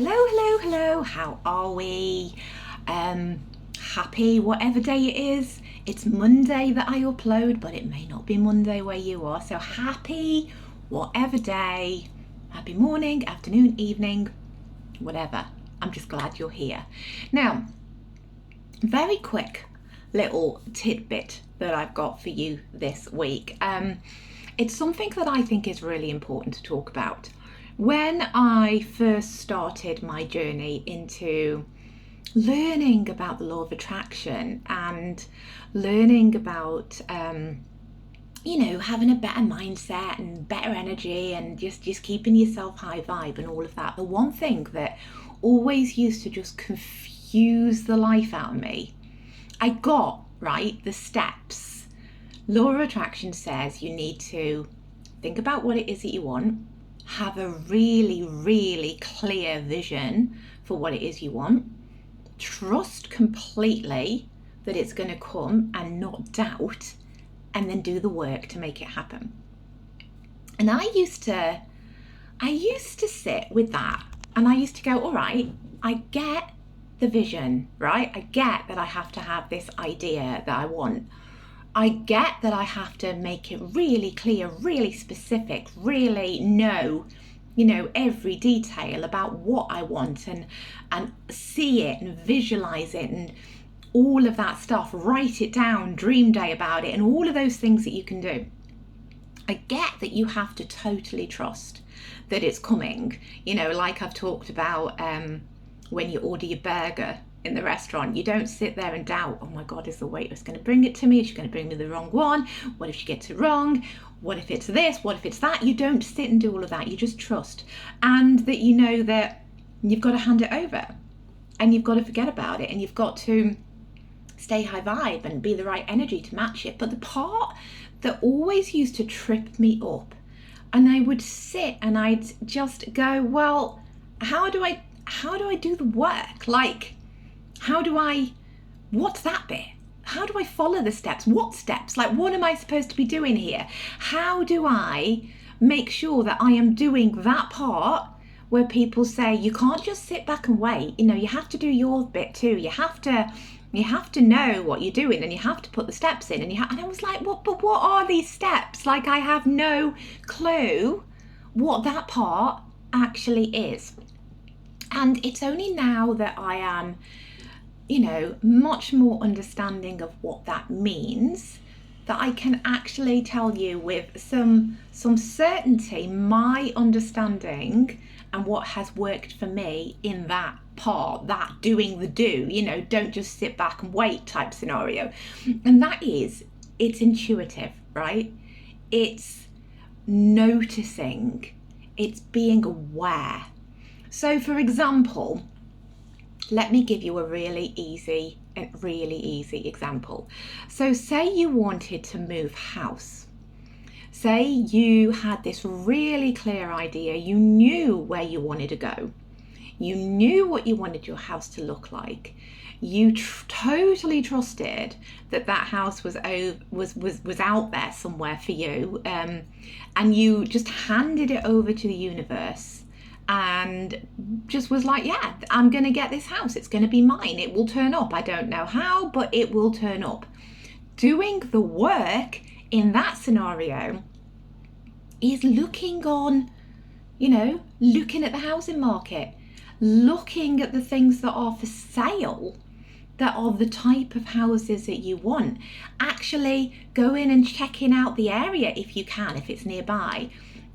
Hello. How are we? Happy whatever day it is. It's Monday that I upload, but it may not be Monday where you are. So happy whatever day. Happy morning, afternoon, evening, whatever. I'm just glad you're here. Now, very quick little tidbit that I've got for you this week. It's something that I think is really important to talk about. When I first started my journey into learning about the law of attraction and learning about, having a better mindset and better energy and just keeping yourself high vibe and all of that, the one thing that always used to just confuse the life out of me, I got, right, the steps. Law of attraction says you need to think about what it is that you want, have a really, really clear vision for what it is you want, trust completely that it's going to come and not doubt, and then do the work to make it happen. And I used to sit with that and I used to go, all right, I get the vision, right? I get that I have to have this idea that I want. I get that I have to make it really clear, really specific, really know, every detail about what I want and see it and visualize it and all of that stuff, write it down, dream day about it and all of those things that you can do. I get that you have to totally trust that it's coming, like I've talked about when you order your burger in the restaurant, you don't sit there and doubt, oh my God, is the waitress going to bring it to me? Is she going to bring me the wrong one? What if she gets it wrong? What if it's this? What if it's that? You don't sit and do all of that. You just trust. And that you know that you've got to hand it over and you've got to forget about it and you've got to stay high vibe and be the right energy to match it. But the part that always used to trip me up, and I would sit and I'd just go, well, how do I do the work? Like, what's that bit? How do I follow the steps? What steps? Like, what am I supposed to be doing here? How do I make sure that I am doing that part where people say, you can't just sit back and wait. You have to do your bit too. You have to know what you're doing and you have to put the steps in. And I was like, what are these steps? Like, I have no clue what that part actually is. And it's only now that I am much more understanding of what that means, that I can actually tell you with some certainty my understanding and what has worked for me in that part, that doing the don't just sit back and wait type scenario. And that is, it's intuitive, right? It's noticing, it's being aware. So for example, let me give you a really easy example. So say you wanted to move house. Say you had this really clear idea. You knew where you wanted to go. You knew what you wanted your house to look like. You totally trusted that house was out there somewhere for you. And you just handed it over to the universe. And just was like, yeah, I'm going to get this house. It's going to be mine. It will turn up. I don't know how, but it will turn up. Doing the work in that scenario is looking at the housing market, looking at the things that are for sale, that are the type of houses that you want. Actually going and checking out the area if you can, if it's nearby,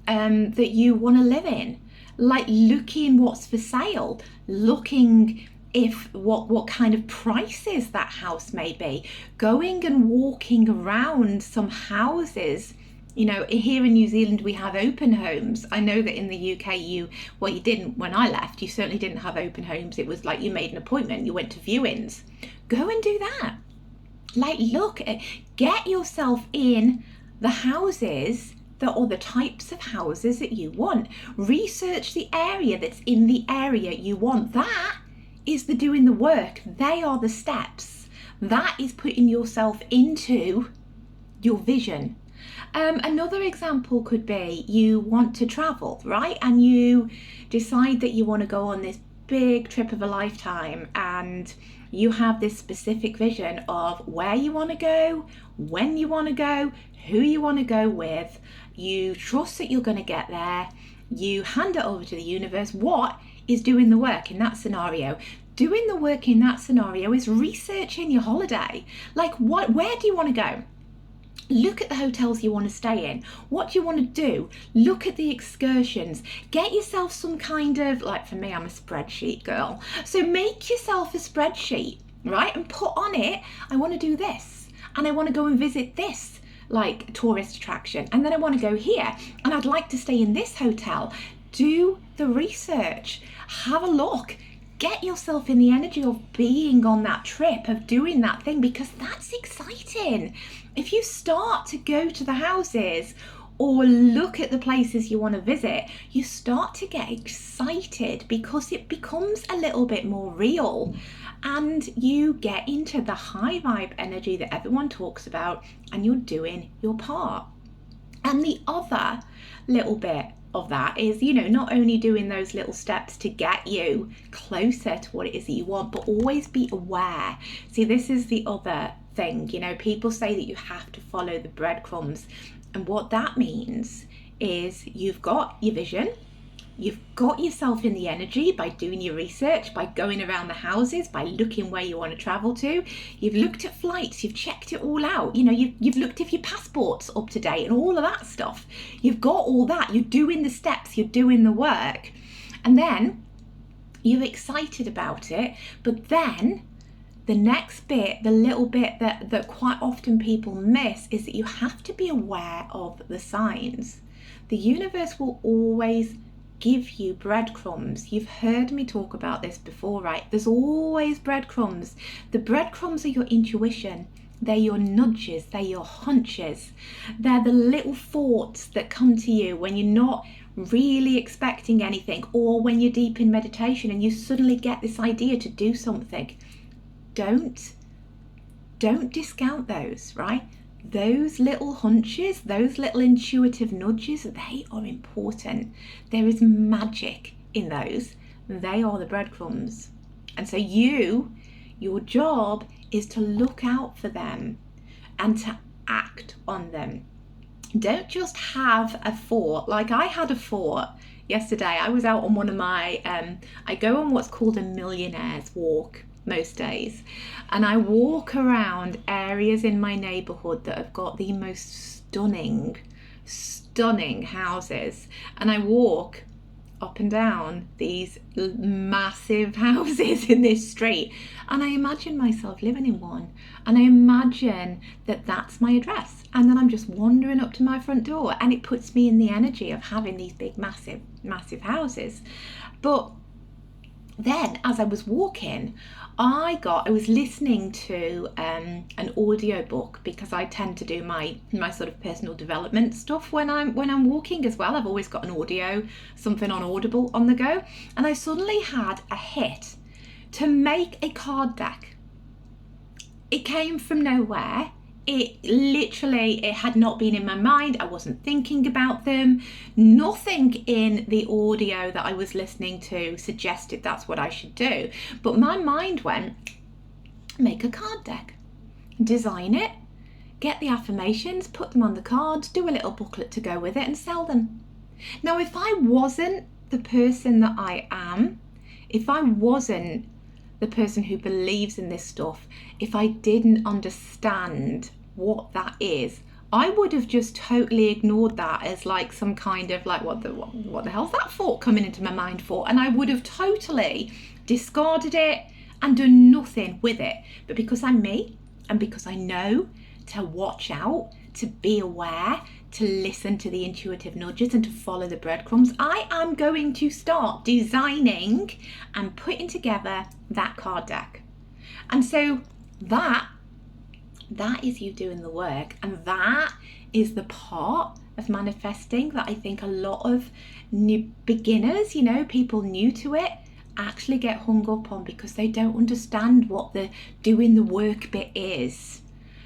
that you want to live in. Like looking what's for sale, looking if what kind of prices that house may be, going and walking around some houses. Here in New Zealand we have open homes. I know that in the UK you didn't when I left. You certainly didn't have open homes. It was like you made an appointment, you went to viewings. Go and do that. Like get yourself in the houses that are the types of houses that you want. Research the area that's in the area you want. That is the doing the work. They are the steps. That is putting yourself into your vision. Another example could be you want to travel, right? And you decide that you want to go on this big trip of a lifetime and you have this specific vision of where you want to go, when you want to go, who you want to go with, you trust that you're going to get there, you hand it over to the universe. What is doing the work in that scenario? Doing the work in that scenario is researching your holiday. Like, where do you want to go? Look at the hotels you want to stay in. What do you want to do? Look at the excursions. Get yourself some kind of, like for me, I'm a spreadsheet girl. So make yourself a spreadsheet, right? And put on it, I want to do this. And I want to go and visit this, like tourist attraction. And then I want to go here. And I'd like to stay in this hotel. Do the research. Have a look. Get yourself in the energy of being on that trip, of doing that thing, because that's exciting. If you start to go to the houses or look at the places you want to visit, you start to get excited because it becomes a little bit more real and you get into the high vibe energy that everyone talks about and you're doing your part. And the other little bit of that is, not only doing those little steps to get you closer to what it is that you want, but always be aware. See, this is the other thing, people say that you have to follow the breadcrumbs. And what that means is you've got your vision, you've got yourself in the energy by doing your research, by going around the houses, by looking where you want to travel to. You've looked at flights, you've checked it all out. You've looked if your passport's up to date and all of that stuff. You've got all that. You're doing the steps, you're doing the work. And then you're excited about it. But then the next bit, the little bit that quite often people miss is that you have to be aware of the signs. The universe will always give you breadcrumbs. You've heard me talk about this before, right? There's always breadcrumbs. The breadcrumbs are your intuition. They're your nudges. They're your hunches. They're the little thoughts that come to you when you're not really expecting anything, or when you're deep in meditation and you suddenly get this idea to do something. Don't discount those, right? Those little hunches, those little intuitive nudges, they are important. There is magic in those. They are the breadcrumbs. And so your job is to look out for them and to act on them. Don't just have a thought. Like I had a thought yesterday. I was out on one of my, I go on what's called a millionaire's walk most days, and I walk around areas in my neighborhood that have got the most stunning houses, and I walk up and down these massive houses in this street, and I imagine myself living in one, and I imagine that that's my address, and then I'm just wandering up to my front door, and it puts me in the energy of having these big massive houses. But then as I was walking, I was listening to an audio book, because I tend to do my sort of personal development stuff when I'm walking as well. I've always got an audio, something on Audible on the go, and I suddenly had a hit to make a card deck. It came from nowhere. It had not been in my mind. I wasn't thinking about them. Nothing in the audio that I was listening to suggested that's what I should do. But my mind went, make a card deck, design it, get the affirmations, put them on the cards, do a little booklet to go with it and sell them. Now, if I wasn't the person that I am, if I wasn't the person who believes in this stuff, if I didn't understand what that is, I would have just totally ignored that as like some kind of like, what the hell's that thought coming into my mind for? And I would have totally discarded it and done nothing with it. But because I'm me, and because I know to watch out, to be aware, to listen to the intuitive nudges and to follow the breadcrumbs, I am going to start designing and putting together that card deck. And so that is you doing the work, and that is the part of manifesting that I think a lot of new beginners, people new to it, actually get hung up on, because they don't understand what the doing the work bit is.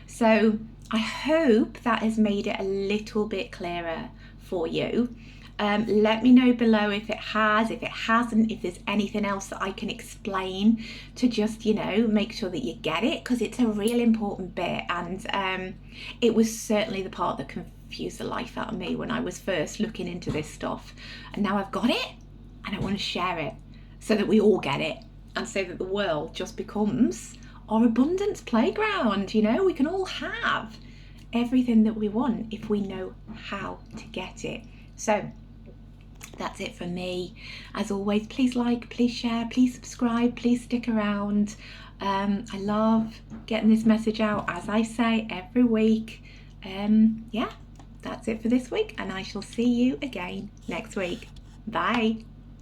So I hope that has made it a little bit clearer for you. Let me know below if it has, if it hasn't, if there's anything else that I can explain to just, make sure that you get it, because it's a real important bit. And it was certainly the part that confused the life out of me when I was first looking into this stuff. And now I've got it, and I want to share it so that we all get it, and so that the world just becomes our abundance playground. We can all have everything that we want if we know how to get it. So that's it for me. As always, please like, please share, please subscribe, please stick around. I love getting this message out, as I say, every week. That's it for this week, and I shall see you again next week. Bye.